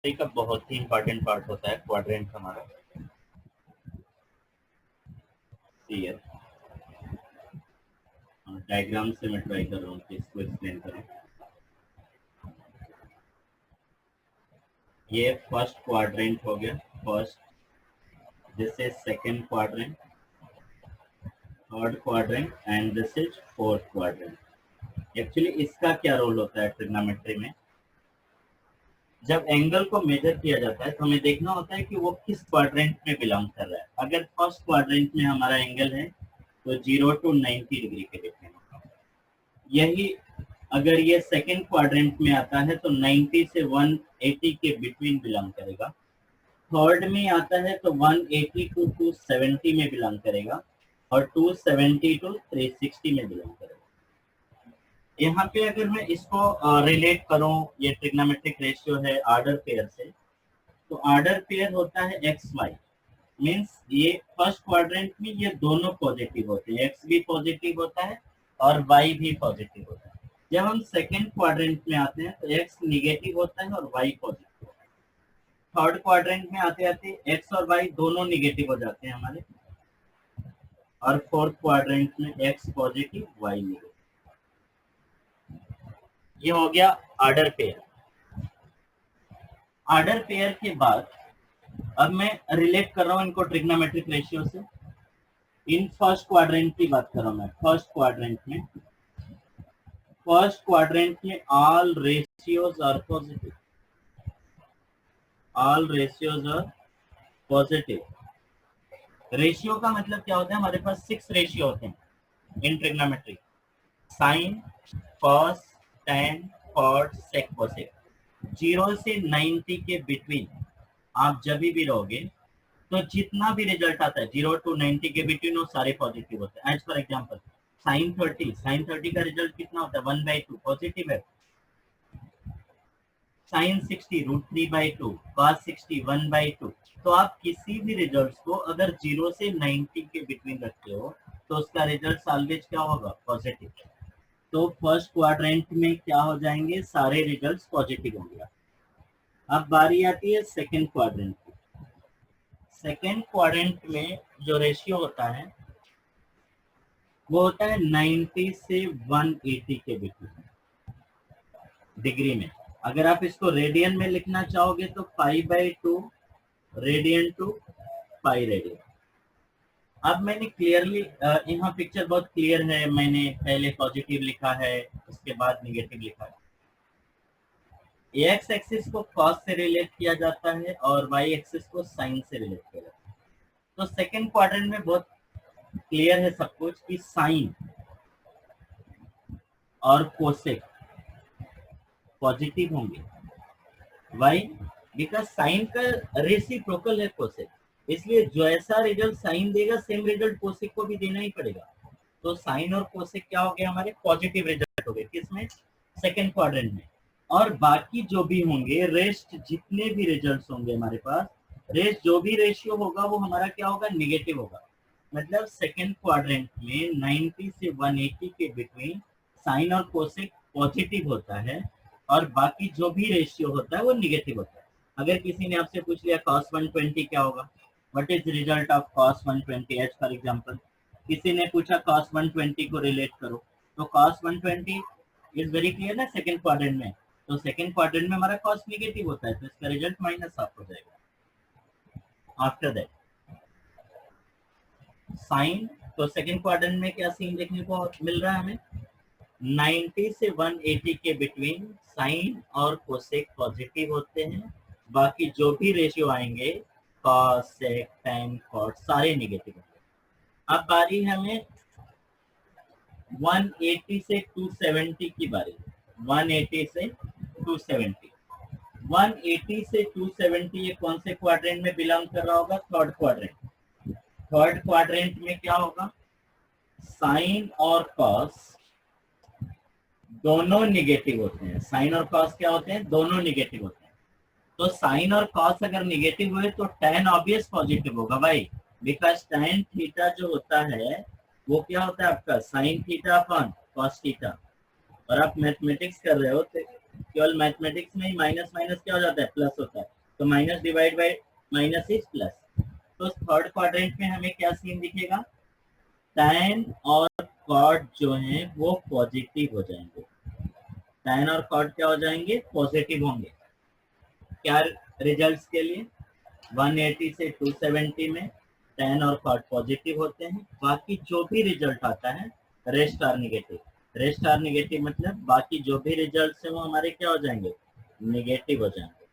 का बहुत ही important part होता है क्वाड्रेंट हमारा। क्लियर डायग्राम से मैं ट्राई कर रहा हूँ कि इसको एक्सप्लेन करें। ये फर्स्ट क्वाड्रेंट हो गया, first, this is second quadrant, third quadrant and this is fourth quadrant. Actually इसका क्या रोल होता है ट्रिग्नोमेट्री में? जब एंगल को मेजर किया जाता है तो हमें देखना होता है कि वो किस क्वाड्रेंट में बिलोंग कर रहा है। अगर फर्स्ट क्वाड्रेंट में हमारा एंगल है तो 0 to 90 डिग्री के बीच में होगा। यही अगर ये सेकंड क्वाड्रेंट में आता है तो 90 से 180 के बिटवीन बिलोंग करेगा। थर्ड में आता है तो 180 टू 270 में बिलोंग करेगा और 270 टू 360 में बिलोंग करेगा। यहाँ पे अगर मैं इसको रिलेट करूं, ये ट्रिग्नोमेट्रिक रेशियो है आर्डर पेयर से, तो आर्डर पेयर होता है एक्स वाई। मीन्स ये फर्स्ट क्वाड्रेंट में ये दोनों पॉजिटिव होते हैं, एक्स भी पॉजिटिव होता है और वाई भी पॉजिटिव होता है। जब हम सेकेंड क्वाड्रेंट में आते हैं तो एक्स निगेटिव होता है और वाई पॉजिटिव होता है। थर्ड क्वाड्रेंट में आते आते एक्स और वाई दोनों निगेटिव हो जाते हैं हमारे, और फोर्थ क्वाड्रेंट में एक्स पॉजिटिव वाई निगेटिव। ये हो गया आर्डर पेयर। आर्डर पेयर के बाद अब मैं रिलेट कर रहा हूं इनको ट्रिग्नोमेट्रिक रेशियो से। इन फर्स्ट क्वाड्रेंट की बात कर रहा हूं मैं। फर्स्ट क्वाड्रेंट में all ratios are positive, all ratios are positive. Ratio का मतलब क्या होता है? हमारे पास 6 रेशियो होते हैं in trigonometry, sine, cos, tan, cot, sec, cosec। 0 से 90 के बिटवीन आप जब भी रहोगे तो जितना भी रिजल्ट आता है 0 to 90 के बिटवीन वो सारे पॉजिटिव होते हैं। एज फॉर एग्जांपल sin 30 का रिजल्ट कितना होता है? 1/2 पॉजिटिव है। sin 60 √3/2, cos 60 1/2। तो आप किसी भी रिजल्ट को अगर 0 से 90 के बिटवीन रखते हो तो उसका रिजल्ट ऑलवेज क्या होगा? पॉजिटिव। तो फर्स्ट क्वाड्रेंट में क्या हो जाएंगे? सारे रिजल्ट्स पॉजिटिव होंगे। अब बारी आती है सेकंड क्वाड्रेंट की। सेकंड क्वाड्रेंट में जो रेशियो होता है वो होता है 90 से 180 के बिटवीन डिग्री में। अगर आप इसको रेडियन में लिखना चाहोगे तो 5/2 रेडियन टू 5 रेडियन। अब मैंने क्लियरली यहाँ पिक्चर बहुत क्लियर है, मैंने पहले पॉजिटिव लिखा है उसके बाद नेगेटिव लिखा है। एक्स एक्सिस को कॉस से रिलेट किया जाता है और वाई एक्सिस को साइन से रिलेट किया जाता है। तो सेकंड क्वाड्रेंट में बहुत क्लियर है सब कुछ कि साइन और कोसेक पॉजिटिव होंगे। वाई? बिकॉज साइन का रेसिप्रोकल है कोसेक, इसलिए जो ऐसा रिजल्ट साइन देगा सेम रिजल्ट कोसेक को भी देना ही पड़ेगा। तो साइन और कोसेक क्या हो गए? हमारे पॉजिटिव रिजल्ट हो गए। किसमें? सेकंड क्वाड्रेंट में। और बाकी जो भी होंगे, रेस्ट जितने भी रिजल्ट्स होंगे हमारे पास, रेस्ट जो भी रेशियो होगा वो हमारा क्या होगा? निगेटिव होगा। मतलब सेकंड क्वाड्रेंट में 90 से 180 के बिटवीन साइन और कोसेक पॉजिटिव होता है और बाकी जो भी रेशियो होता है वो निगेटिव होता है। अगर किसी ने आपसे पूछ लिया cos 120 क्या होगा, what is result of cos 120, as for example किसी ने पूछा cos 120 को रिलेट करो, तो cos 120 इज वेरी क्लियर ना सेकंड क्वाड्रेंट में। तो सेकंड क्वाड्रेंट में हमारा cos नेगेटिव होता है तो इसका रिजल्ट माइनस हाफ हो जाएगा। आफ्टर दैट साइन, तो सेकंड क्वाड्रेंट में क्या सीन देखने को मिल रहा है हमें? 90 से 180 के बिटवीन साइन और कोसेक पॉजिटिव होते हैं, बाकी जो भी रेशियो आएंगे कॉस, सेक, tan, cot सारे नेगेटिव होंगे। अब बारी है हमें 180 से 270 की बारी। 180 से 270, 180 से 270 ये कौन से क्वाड्रेंट में बिलोंग कर रहा होगा? Third quadrant. थर्ड क्वाड्रेंट में क्या होगा? साइन और कॉस दोनों निगेटिव होते हैं। साइन और कॉस क्या होते हैं? दोनों निगेटिव होते हैं। तो साइन और कॉस अगर निगेटिव हुए तो tan ऑब्वियस पॉजिटिव होगा भाई, बिकॉज tan थीटा जो होता है वो क्या होता है आपका? Sine theta upon cos theta. और आप मैथमेटिक्स कर रहे हो तो केवल मैथमेटिक्स में ही माइनस माइनस क्या हो जाता है, प्लस होता है, तो minus divide by minus is plus. तो थर्ड क्वाड्रेंट में हमें क्या सीन दिखेगा, tan और cot जो है वो पॉजिटिव हो जाएंगे, tan और cot क्या हो जाएंगे, पॉजिटिव होंगे। क्या रिजल्ट्स के लिए 180 से 270 में tan और cot पॉजिटिव होते हैं, बाकी जो भी रिजल्ट आता है rest are negative. Rest are negative मतलब बाकी जो भी रिजल्ट्स हैं वो हमारे क्या हो जाएंगे, निगेटिव हो जाएंगे।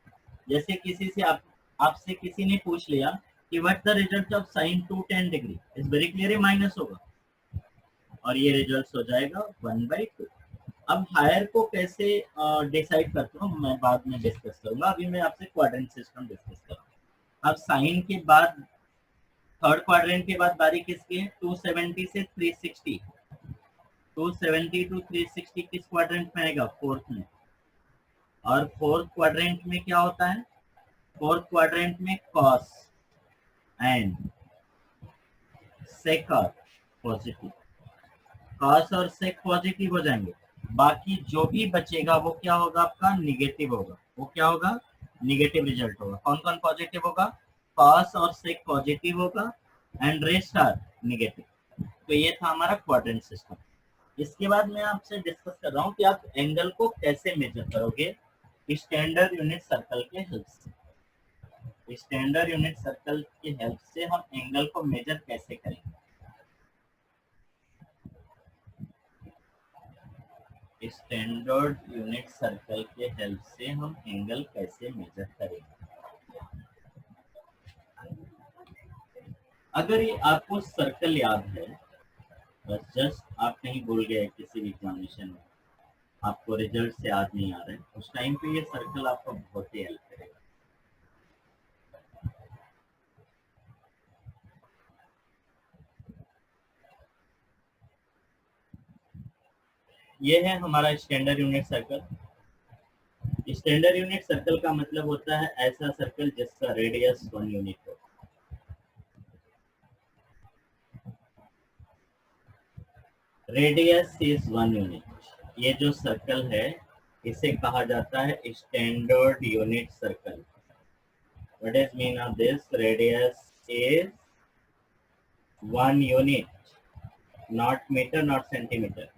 जैसे किसी से आपसे किसी ने पूछ लिया कि what the result of sin 2tan degree, is very clear minus होगा, और ये रिजल्ट हो जाएगा 1/2। अब हायर को कैसे डिसाइड करता हूँ मैं बाद में डिस्कस करूंगा, अभी मैं आपसे क्वाड्रेंट सिस्टम डिस्कस करूंगा। अब साइन के बाद थर्ड क्वाड्रेंट के बाद बारी किसकी है, 270 से 360, 270 टू 360 किस क्वाड्रेंट में आएगा, फोर्थ में। और फोर्थ क्वाड्रेंट में क्या होता है, फोर्थ क्वाड्रेंट में cos and sec are positive, cos और सेक पॉजिटिव हो जाएंगे, बाकी जो भी बचेगा वो क्या होगा, आपका निगेटिव होगा। वो क्या होगा, निगेटिव रिजल्ट होगा। कौन कौन पॉजिटिव होगा, कॉस और सेक पॉजिटिव होगा एंड रेस्ट आर निगेटिव। तो ये था हमारा क्वाड्रेंट सिस्टम। इसके बाद मैं आपसे डिस्कस कर रहा हूँ कि आप एंगल को कैसे मेजर करोगे स्टैंडर्ड यूनिट सर्कल के हेल्प से। स्टैंडर्ड यूनिट सर्कल की हेल्प से हम एंगल को मेजर कैसे करेंगे, स्टैंडर्ड यूनिट सर्कल के हेल्प से हम एंगल कैसे मेजर करेंगे। अगर ये आपको सर्कल याद है, बस जस्ट आप कहीं भूल गए किसी भी एग्जामिनेशन में, आपको रिजल्ट से याद नहीं आ रहे हैं, उस टाइम पे ये सर्कल आपको बहुत ही हेल्प करेगा। ये है हमारा standard unit circle. Standard unit circle का मतलब होता है ऐसा सर्कल जिसका रेडियस 1 यूनिट हो। Radius is 1 unit. ये जो सर्कल है इसे कहा जाता है standard unit circle. What is mean of this, radius is 1 unit, not metre not centimetre,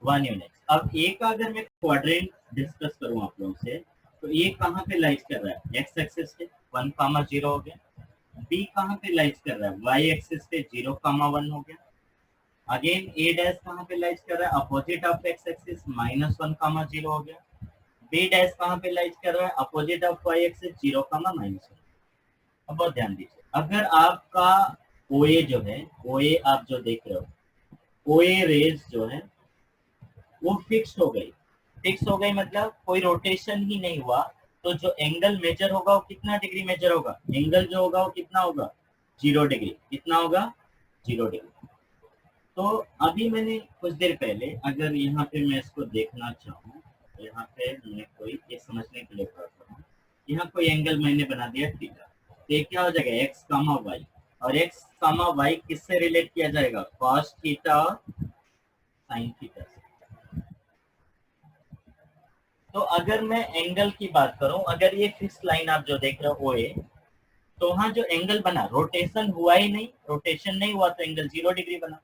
1 unit. अब एक अगर मैं क्वाड्रेंट डिस्कस करूं आप लोगों से, तो ये कहाँ पे लाइज कर रहा है, एक्स एक्सिस पे 1,0 हो गया। बी कहाँ पे लाइज कर रहा है, वाई एक्सिस पे 0,1 हो गया। अगेन ए डैश कहाँ पे लाइज कर रहा है, अपोजिट ऑफ एक्स एक्सिस -1,0 हो गया। बी डैश कहाँ पे लाइज कर रहा है, अपोजिट ऑफ वाई एक्सिस 0,-1। अब बहुत ध्यान दीजिए, अगर आपका ओ ए जो है, ओ ए आप जो देख रहे हो, ओ ए रेज जो है वो फिक्स हो गई। फिक्स हो गई मतलब कोई रोटेशन ही नहीं हुआ, तो जो एंगल मेजर होगा वो कितना डिग्री मेजर होगा, एंगल जो होगा वो कितना होगा, 0 डिग्री। कितना होगा, 0 डिग्री। तो अभी मैंने कुछ देर पहले, अगर यहाँ पे मैं इसको देखना चाहूँ, तो यहाँ पे मैं कोई ये समझने के लिए कर रहा हूँ, यहाँ कोई एंगल मैंने बना दिया थीटा, तो ये क्या हो जाएगा, एक्स कामा वाई, और एक्स कामा वाई किससे रिलेट किया जाएगा, कॉस थीटा और साइन थीटा से। तो अगर मैं एंगल की बात करूं, अगर ये फिक्स लाइन आप जो देख रहे हो ओ ए, तो वहां जो एंगल बना, रोटेशन हुआ ही नहीं, रोटेशन नहीं हुआ तो एंगल 0 डिग्री बना।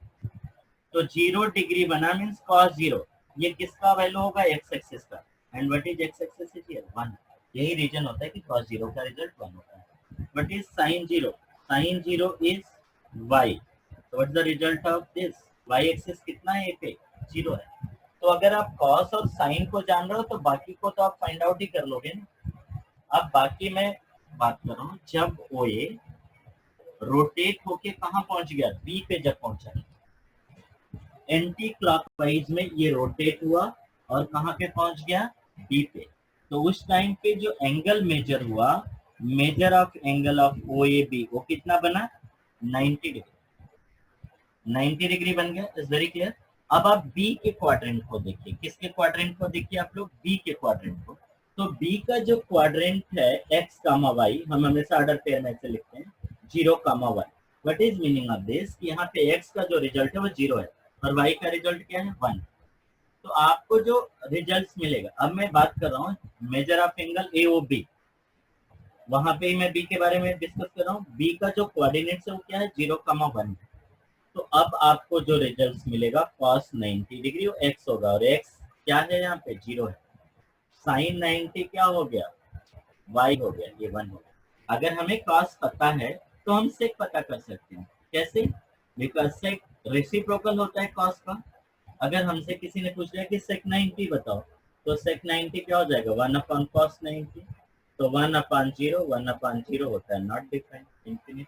तो 0 डिग्री बना मींस cos 0। ये किसका वैल्यू होगा, एक्स एक्सिस का। And what is x axis is here 1। यही रीजन होता है कि cos 0 का रिजल्ट 1 होता है। What is sin 0, sin 0 is y। तो what the result of this, y axis कितना है, ये पे 0 है। तो अगर आप cos और sin को जान रहे हो तो बाकी को तो आप फाइंड आउट ही कर लोगे ना। अब बाकी मैं बात कर रहा हूँ, जब ओ ए रोटेट होके कहाँ पहुंच गया, बी पे जब पहुंचा, एंटी क्लॉकवाइज में ये रोटेट हुआ और कहाँ पे पहुंच गया, बी पे। तो उस टाइम पे जो एंगल मेजर हुआ, measure of angle of O A B, वो कितना बना, 90 डिग्री। 90 डिग्री बन गया, इज वेरी क्लियर। अब आप बी के क्वाड्रेंट को देखिए, किसके क्वाड्रेंट को देखिए आप लोग, बी के क्वाड्रेंट को। तो बी का जो क्वाड्रेंट है एक्स कामा वाई, हम हमेशा ऑर्डर पेयर में से लिखते हैं 0,1। What is meaning of this, यहाँ पे एक्स का जो रिजल्ट है वो 0 है और वाई का रिजल्ट क्या है, 1। तो आपको जो रिजल्ट मिलेगा, अब मैं बात कर रहा हूँ measure of angle A O B, वहां पे ही मैं बी के बारे में डिस्कस कर रहा हूँ। बी का जो कोऑर्डिनेट्स है वो क्या है, 0,1। तो अब आपको जो रिजल्ट मिलेगा cos 90 डिग्री और x होगा, और x क्या है यहाँ पे, 0 है। sin 90 क्या हो गया, y हो गया, ये 1 हो गया। अगर हमें cos पता है तो हम sec पता कर सकते हैं। कैसे? बिकॉज sec रेसिप्रोकल होता है cos का। अगर हमसे किसी ने पूछ लिया कि sec 90 बताओ, तो sec 90 क्या हो जाएगा, 1/cos 90। तो 1/0, 1/0 होता है नॉट डिफाइंड, इंफिनिट।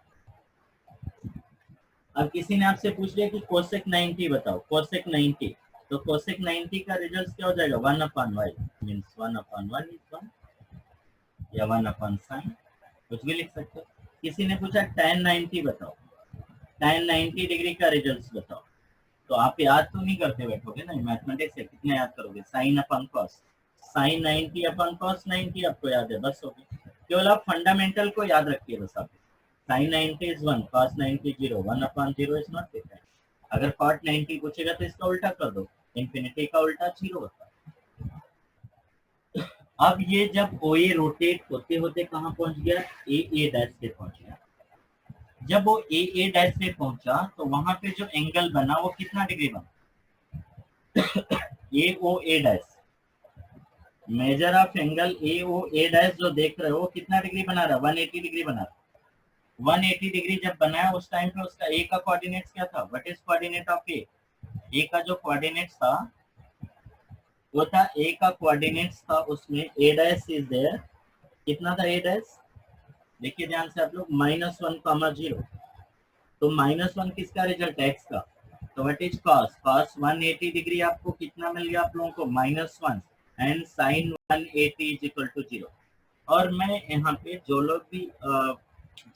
अब किसी ने आपसे पूछ लिया कि कोसेक 90 बताओ, कोसेक 90, तो कोसेक 90 का रिजल्ट क्या हो जाएगा, 1/y, मीन्स 1/1 इज 1, या 1/sin, कुछ भी लिख सकते हो। किसी ने पूछा tan 90 बताओ, tan 90 डिग्री का रिजल्ट बताओ, तो आप याद तो नहीं करते बैठोगे ना, मैथमेटिक्स से कितना याद करोगे, sin/cos, sin 90/cos 90 आपको याद है, बस हो गया। केवल आप फंडामेंटल को याद रखिए बस। आप sin 90 is 1, cos 90 0, 1/0 is not different। अगर cot 90 पूछेगा तो इसका उल्टा कर दो, इंफिनिटी का उल्टा 0 होता है। अब ये जब OA रोटेट होते होते कहाँ पहुंच गया, AA डैश पे पहुंच गया। जब वो AA डैश पे पहुंचा तो वहां पे जो एंगल बना वो कितना डिग्री बना, AOA dash, major of angle AOA dash जो देख रहे हो कितना डिग्री बना रहा है, 180 डिग्री बना रहा है। 180 डिग्री जब बनाया उस टाइम पे उसका ए का कोऑर्डिनेट क्या था, व्हाट इज कोऑर्डिनेट ऑफ ए, ए का जो कोऑर्डिनेट था वो था, ए का कोऑर्डिनेट था उसमें ए डैश इज देयर, कितना था ए डैश, देखिए ध्यान से आप लोग, -1,0। तो -1 किसका रिजल्ट है, एक्स का। तो what is cos, cos 180 degree आपको कितना मिल गया आप लोगों को, -1, and sin 180 is equal to 0। और मैं यहाँ पे जो लोग भी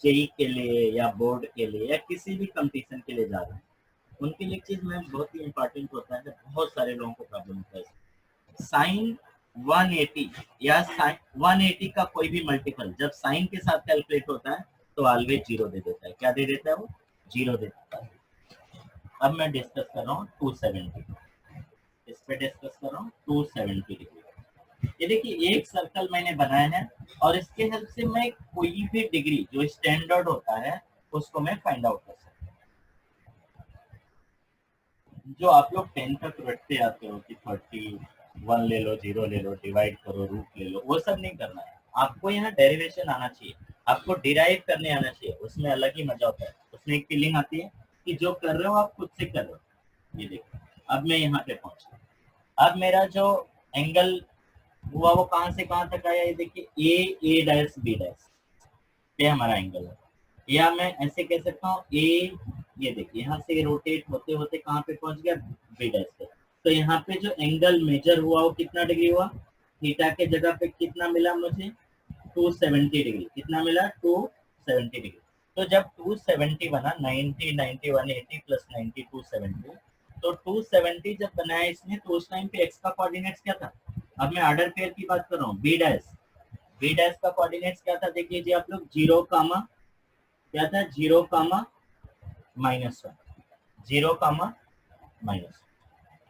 जेई के लिए या बोर्ड के लिए या किसी भी कंपटीशन के लिए जा रहे हैं, उनके लिए चीज में बहुत ही इंपॉर्टेंट होता है, बहुत सारे लोगों को प्रॉब्लम होता है। साइन 180 या साइन 180 का कोई भी मल्टीपल जब साइन के साथ कैलकुलेट होता है तो ऑलवेज 0 दे देता है। क्या दे देता है वो, 0 दे देता है। अब मैं डिस्कस कर रहा हूँ 270, इस पे डिस्कस कर रहा हूँ 270 डिग्री। ये देखिए एक सर्कल मैंने बनाया है और इसके हेल्प से मैं कोई भी डिग्री जो स्टैंडर्ड होता है उसको मैं फाइंड आउट कर सकता हूँ। जो आप लोग 10 तक रटते आते हो कि 31 ले लो, 0 ले लो, डिवाइड करो, रूट ले लो, वो सब नहीं करना है। आपको यहाँ डेरिवेशन आना चाहिए, आपको डिराइव करने आना चाहिए, उसमें अलग ही मजा होता है। उसमें एक फीलिंग आती है कि जो कर रहे हो आप खुद से कर रहे हो। ये देखो अब मैं यहाँ पे पहुंचा, अब मेरा जो एंगल हुआ वो कहाँ से कहाँ तक आया, ये देखिए ए डैश बी डैश, ये हमारा एंगल है। या मैं ऐसे कह सकता हूँ ए, ये देखिए यहाँ से रोटेट होते होते कहाँ पे पहुंच गया, बी डैश पे। तो यहाँ पे जो एंगल मेजर हुआ वो कितना डिग्री हुआ, थीटा के जगह पे कितना मिला मुझे, 270 डिग्री। कितना मिला, 270 डिग्री। तो जब 270 बना, 90 90 180 प्लस 90 270, तो 270 जब बनाया इसने तो उस टाइम पे एक्स का कोऑर्डिनेट्स क्या था। अब मैं ऑर्डर पेयर की बात कर रहा हूँ, बी डैश, बी डैश का कोऑर्डिनेट्स क्या था, देखिए जी आप लोग, 0 कामा क्या था, 0 कामा -1, 0 कामा -1,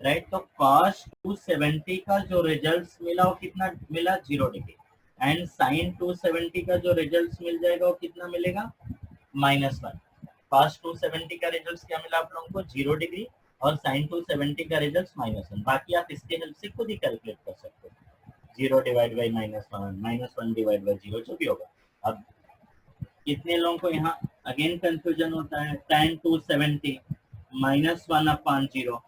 राइट। तो cos 270 का जो रिजल्ट मिला वो कितना मिला, 0 डिग्री। एंड sin 270 का जो रिजल्ट मिल जाएगा वो कितना मिलेगा, -1। cos 270 का रिजल्ट क्या मिला आप लोगों को, 0 डिग्री, और sin 270 का रिजल्ट -1। बाकी आप इसके हेल्प से खुद ही कैलकुलेट कर सकते हो, 0 डिवाइड बाई -1, -1 डिवाइड बाई 0, जो भी होगा। अब कितने लोगों को यहाँ अगेन कंफ्यूजन होता है, tan 270 -1/0,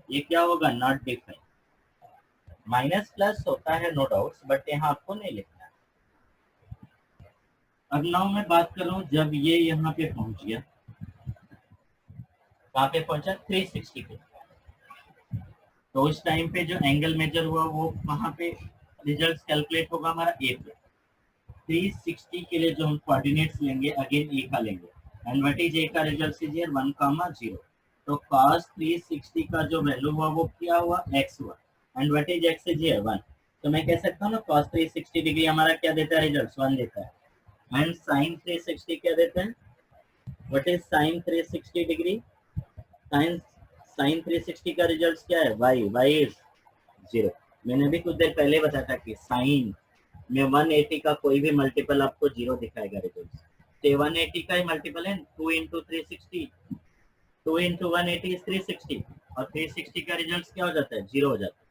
ये क्या होगा, नॉट डिफाइंड। माइनस प्लस होता है नो डाउट्स, बट यहाँ आपको नहीं लिखना है। अब नाउ मैं बात कर रहा हूँ जब ये यहाँ पे पहुंच गया, कहाँ पे पहुंचा, 360 पे, तो उस टाइम पे जो एंगल मेजर हुआ वो कहाँ पे रिजल्ट कैलकुलेट होगा हमारा, ए पे। 360 के लिए जो हम कोऑर्डिनेट्स लेंगे अगेन ए का लेंगे, एंड व्हाट इज ए का रिजल्ट इज हियर 1,0। तो cos 360 का जो वैल्यू हुआ वो क्या हुआ, x हुआ, and what is x is here 1। तो मैं कह सकता हूँ ना cos 360 डिग्री हमारा क्या देता है, रिजल्ट 1 देता है। एंड sin 360 क्या देता है, what is sin 360 degree, sin 360 का रिजल्ट क्या है, y इज जीरो। मैंने भी कुछ देर पहले बताया था कि साइन में 180 का कोई भी मल्टीपल आपको जीरो दिखाएगा रिजल्ट। तो 180 का ही मल्टीपल है 2 इंटू 360, 2 इंटू 180 इज 360, और 360 का रिजल्ट क्या हो जाता है, जीरो हो जाता है।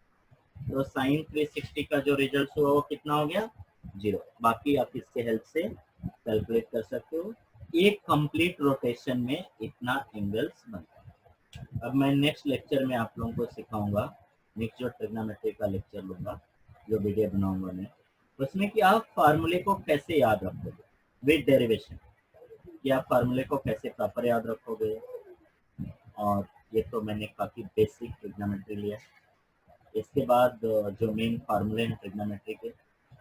तो साइन 360 का जो रिजल्ट हुआ वो कितना हो गया, जीरो। बाकी आप इसके हेल्प से कैलकुलेट कर सकते हो। एक कंप्लीट रोटेशन में इतना एंगल्स बनता है। अब मैं नेक्स्ट लेक्चर में आप लोगों को सिखाऊंगा, नेक्स्ट जो ट्रिग्नोमेट्री का लेक्चर लूंगा, जो वीडियो बनाऊंगा मैं, उसमें कि आप फार्मूले को कैसे याद रखोगे विद डेरिवेशन, कि आप फार्मूले को कैसे प्रॉपर याद रखोगे। और ये तो मैंने काफ़ी बेसिक ट्रिग्नोमेट्री लिया। इसके बाद जो मेन फार्मूले हैं ट्रिग्नोमेट्री के,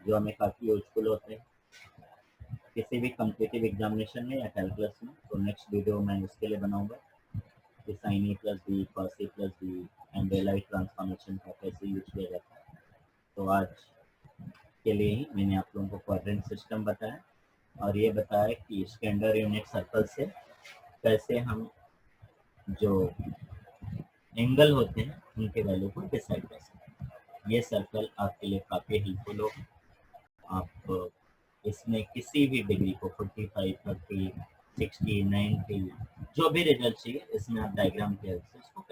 जो हमें काफ़ी यूजफुल होते हैं किसी भी कम्पिटिटिव एग्जामिनेशन में या कैलकुलस में, तो नेक्स्ट वीडियो मैं उसके लिए बनाऊंगा कि sine A plus B, cos A plus B and daylight transformation का कैसे यूज किया जाता है। तो आज के लिए ही मैंने आप लोगों को क्वाड्रेंट सिस्टम बताया, और ये बताया कि स्टैंडर्ड यूनिट सर्कल से कैसे हम जो एंगल होते हैं उनके वैल्यू को डिसाइड कर सकते हैं। ये सर्कल आपके लिए काफ़ी हेल्पफुल होगा। आप इसमें किसी भी डिग्री को 45, 30, 60, 90 जो भी रिजल्ट चाहिए इसमें आप डायग्राम के हेल्प से इसको